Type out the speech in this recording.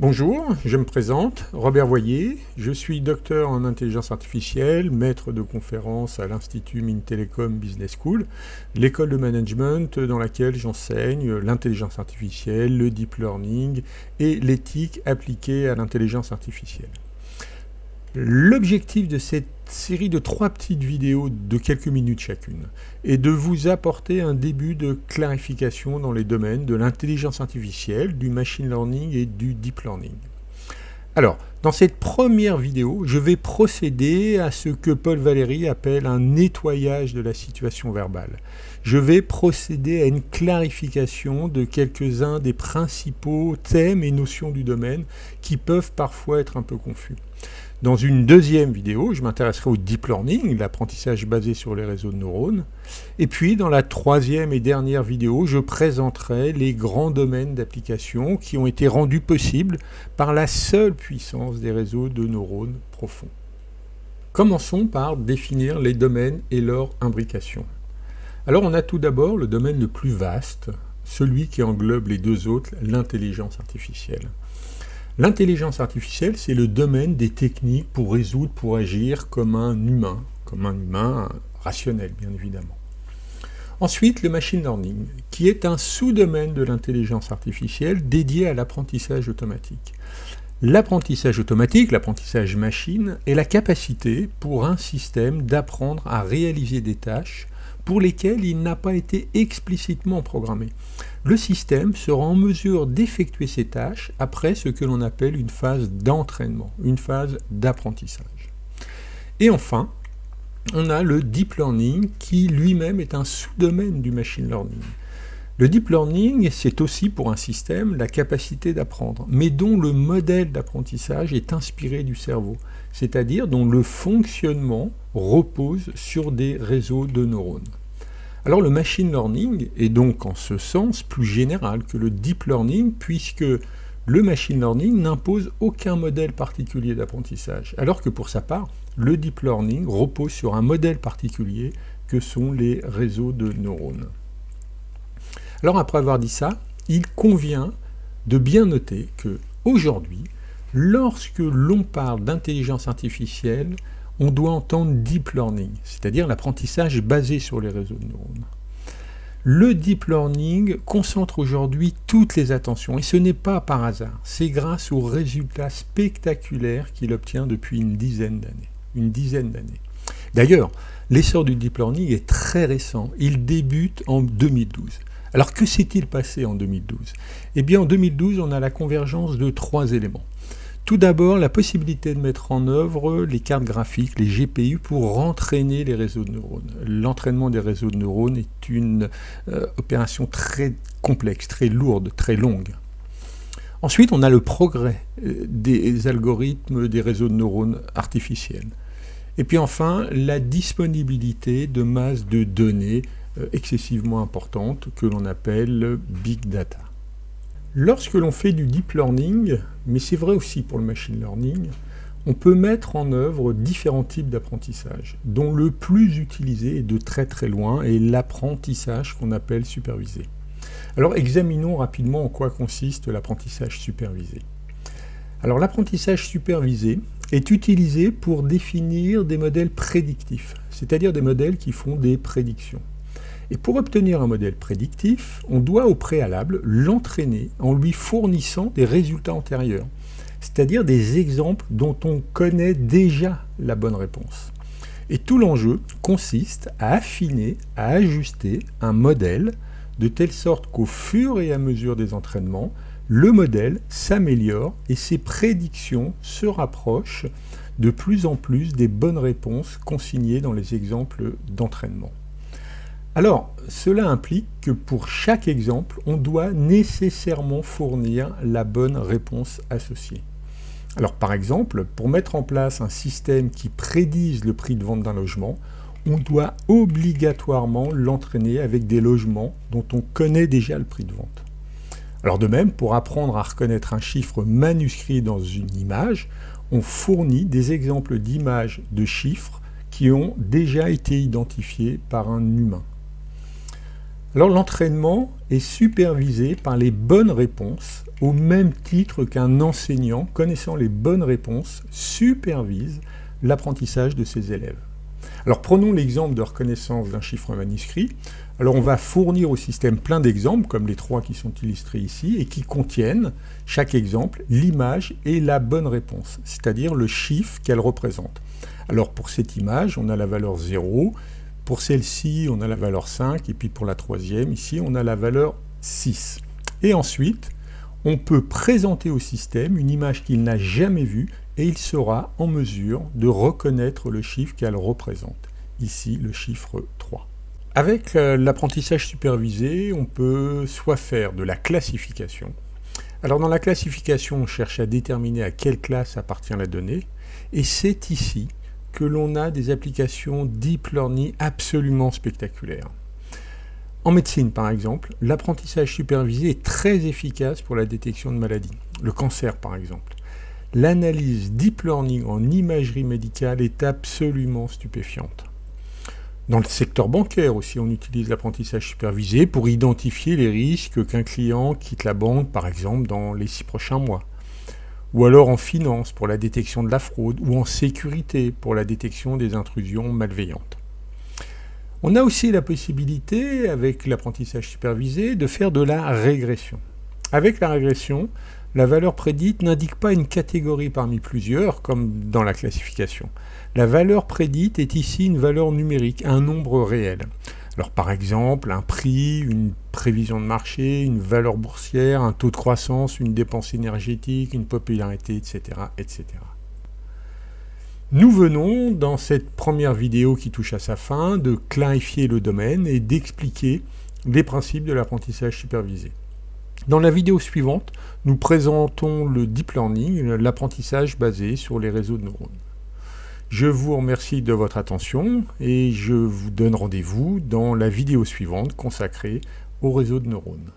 Bonjour, je me présente, Robert Voyer, je suis docteur en intelligence artificielle, maître de conférences à l'Institut Mines-Télécom Business School, l'école de management dans laquelle j'enseigne l'intelligence artificielle, le deep learning et l'éthique appliquée à l'intelligence artificielle. L'objectif de cette série de 3 petites vidéos de quelques minutes chacune est de vous apporter un début de clarification dans les domaines de l'intelligence artificielle, du machine learning et du deep learning. Alors, dans cette première vidéo, je vais procéder à ce que Paul Valéry appelle un nettoyage de la situation verbale. Je vais procéder à une clarification de quelques-uns des principaux thèmes et notions du domaine qui peuvent parfois être un peu confus. Dans une deuxième vidéo, je m'intéresserai au deep learning, l'apprentissage basé sur les réseaux de neurones. Et puis, dans la troisième et dernière vidéo, je présenterai les grands domaines d'application qui ont été rendus possibles par la seule puissance des réseaux de neurones profonds. Commençons par définir les domaines et leur imbrication. Alors, on a tout d'abord le domaine le plus vaste, celui qui englobe les deux autres, l'intelligence artificielle. L'intelligence artificielle, c'est le domaine des techniques pour résoudre, pour agir comme un humain rationnel, bien évidemment. Ensuite, le machine learning, qui est un sous-domaine de l'intelligence artificielle dédié à l'apprentissage automatique. L'apprentissage automatique, l'apprentissage machine, est la capacité pour un système d'apprendre à réaliser des tâches pour lesquelles il n'a pas été explicitement programmé. Le système sera en mesure d'effectuer ces tâches après ce que l'on appelle une phase d'entraînement, une phase d'apprentissage. Et enfin, on a le deep learning qui lui-même est un sous-domaine du machine learning. Le deep learning, c'est aussi pour un système la capacité d'apprendre, mais dont le modèle d'apprentissage est inspiré du cerveau, c'est-à-dire dont le fonctionnement repose sur des réseaux de neurones. Alors le machine learning est donc en ce sens plus général que le deep learning, puisque le machine learning n'impose aucun modèle particulier d'apprentissage, alors que pour sa part, le deep learning repose sur un modèle particulier que sont les réseaux de neurones. Alors après avoir dit ça, il convient de bien noter que aujourd'hui, lorsque l'on parle d'intelligence artificielle, on doit entendre deep learning, c'est-à-dire l'apprentissage basé sur les réseaux de neurones. Le deep learning concentre aujourd'hui toutes les attentions, et ce n'est pas par hasard, c'est grâce aux résultats spectaculaires qu'il obtient depuis une dizaine d'années. D'ailleurs, l'essor du deep learning est très récent, il débute en 2012. Alors que s'est-il passé en 2012 ? Eh bien en 2012, on a la convergence de 3 éléments. Tout d'abord, la possibilité de mettre en œuvre les cartes graphiques, les GPU, pour entraîner les réseaux de neurones. L'entraînement des réseaux de neurones est une opération très complexe, très lourde, très longue. Ensuite, on a le progrès des algorithmes des réseaux de neurones artificiels. Et puis enfin, la disponibilité de masses de données excessivement importantes que l'on appelle big data. Lorsque l'on fait du deep learning, mais c'est vrai aussi pour le machine learning, on peut mettre en œuvre différents types d'apprentissage, dont le plus utilisé et de très très loin est l'apprentissage qu'on appelle supervisé. Alors examinons rapidement en quoi consiste l'apprentissage supervisé. Alors l'apprentissage supervisé est utilisé pour définir des modèles prédictifs, c'est-à-dire des modèles qui font des prédictions. Et pour obtenir un modèle prédictif, on doit au préalable l'entraîner en lui fournissant des résultats antérieurs, c'est-à-dire des exemples dont on connaît déjà la bonne réponse. Et tout l'enjeu consiste à affiner, à ajuster un modèle de telle sorte qu'au fur et à mesure des entraînements, le modèle s'améliore et ses prédictions se rapprochent de plus en plus des bonnes réponses consignées dans les exemples d'entraînement. Alors, cela implique que pour chaque exemple, on doit nécessairement fournir la bonne réponse associée. Alors par exemple, pour mettre en place un système qui prédise le prix de vente d'un logement, on doit obligatoirement l'entraîner avec des logements dont on connaît déjà le prix de vente. Alors de même, pour apprendre à reconnaître un chiffre manuscrit dans une image, on fournit des exemples d'images de chiffres qui ont déjà été identifiés par un humain. Alors l'entraînement est supervisé par les bonnes réponses au même titre qu'un enseignant connaissant les bonnes réponses supervise l'apprentissage de ses élèves. Alors prenons l'exemple de reconnaissance d'un chiffre manuscrit. Alors on va fournir au système plein d'exemples, comme les 3 qui sont illustrés ici, et qui contiennent, chaque exemple, l'image et la bonne réponse, c'est-à-dire le chiffre qu'elle représente. Alors pour cette image, on a la valeur 0, pour celle-ci, on a la valeur 5, et puis pour la troisième, ici, on a la valeur 6. Et ensuite, on peut présenter au système une image qu'il n'a jamais vue, et il sera en mesure de reconnaître le chiffre qu'elle représente. Ici, le chiffre 3. Avec l'apprentissage supervisé, on peut soit faire de la classification. Alors dans la classification, on cherche à déterminer à quelle classe appartient la donnée, et c'est ici que l'on a des applications deep learning absolument spectaculaires. En médecine, par exemple, l'apprentissage supervisé est très efficace pour la détection de maladies. Le cancer, par exemple. L'analyse deep learning en imagerie médicale est absolument stupéfiante. Dans le secteur bancaire aussi, on utilise l'apprentissage supervisé pour identifier les risques qu'un client quitte la banque, par exemple, dans les 6 prochains mois. Ou alors en finance pour la détection de la fraude, ou en sécurité pour la détection des intrusions malveillantes. On a aussi la possibilité, avec l'apprentissage supervisé, de faire de la régression. Avec la régression, la valeur prédite n'indique pas une catégorie parmi plusieurs, comme dans la classification. La valeur prédite est ici une valeur numérique, un nombre réel. Alors par exemple, un prix, une prévision de marché, une valeur boursière, un taux de croissance, une dépense énergétique, une popularité, etc., etc. Nous venons, dans cette première vidéo qui touche à sa fin, de clarifier le domaine et d'expliquer les principes de l'apprentissage supervisé. Dans la vidéo suivante, nous présentons le deep learning, l'apprentissage basé sur les réseaux de neurones. Je vous remercie de votre attention et je vous donne rendez-vous dans la vidéo suivante consacrée aux réseaux de neurones.